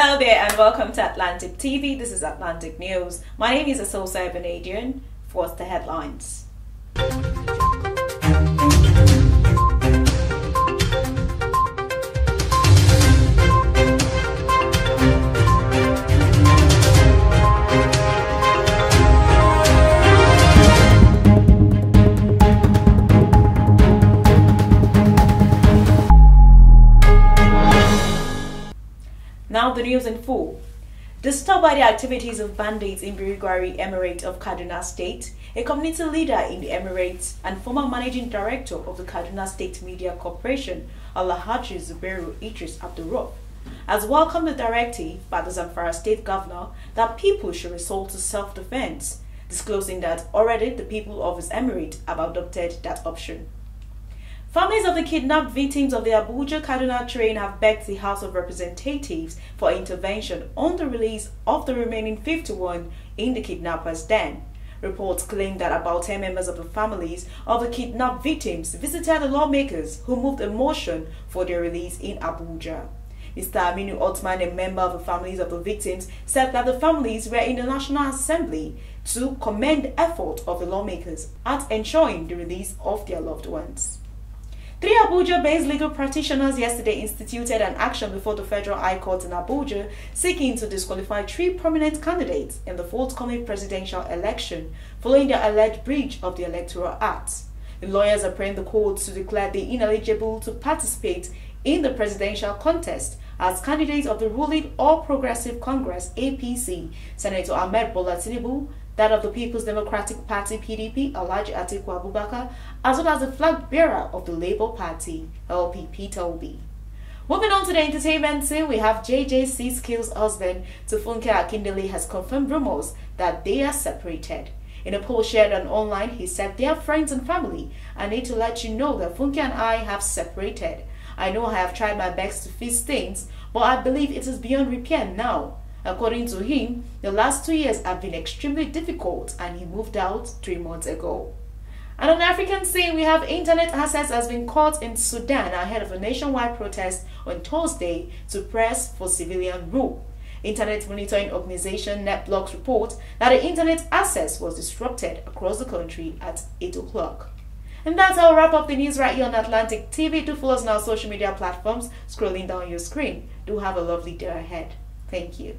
Hello there and welcome to Atlantic TV. This is Atlantic News. My name is Asosa Ebenadian. First, the headlines. Now the news in full. Disturbed by the activities of bandits in Birigwari Emirate of Kaduna State, a community leader in the Emirates and former managing director of the Kaduna State Media Corporation, Alhaji Zubairu Idris Abdurrahman, has welcomed the directive by the Zamfara State Governor that people should resort to self-defense, disclosing that already the people of his emirate have adopted that option. Families of the kidnapped victims of the Abuja-Kaduna train have begged the House of Representatives for intervention on the release of the remaining 51 in the kidnappers' den. Reports claim that about 10 members of the families of the kidnapped victims visited the lawmakers who moved a motion for their release in Abuja. Mr. Aminu Otman, a member of the families of the victims, said that the families were in the National Assembly to commend the effort of the lawmakers at ensuring the release of their loved ones. 3 Abuja-based legal practitioners yesterday instituted an action before the Federal High Court in Abuja seeking to disqualify 3 prominent candidates in the forthcoming presidential election following the alleged breach of the Electoral Act. The lawyers are praying the court to declare them ineligible to participate in the presidential contest as candidates of the ruling All Progressive Congress (APC), Senator Ahmed Bola Tinubu, that of the People's Democratic Party (PDP), Alhaji Atiku Abubakar, as well as the flag bearer of the Labour Party, LP, Peter Obi. Moving on to the entertainment scene, we have JJC SKILLS' husband to Funke Akindele has confirmed rumors that they are separated. In a post shared on online, he said, "They are friends and family. I need to let you know that Funke and I have separated. I know I have tried my best to fix things, but I believe it is beyond repair now." According to him, the last 2 years have been extremely difficult and he moved out 3 months ago. And on the African scene, we have internet access has been cut in Sudan ahead of a nationwide protest on Thursday to press for civilian rule. Internet monitoring organization NetBlocks report that the internet access was disrupted across the country at 8 o'clock. And that's how I'll wrap up the news right here on Atlantic TV. Do follow us on our social media platforms scrolling down your screen. Do have a lovely day ahead. Thank you.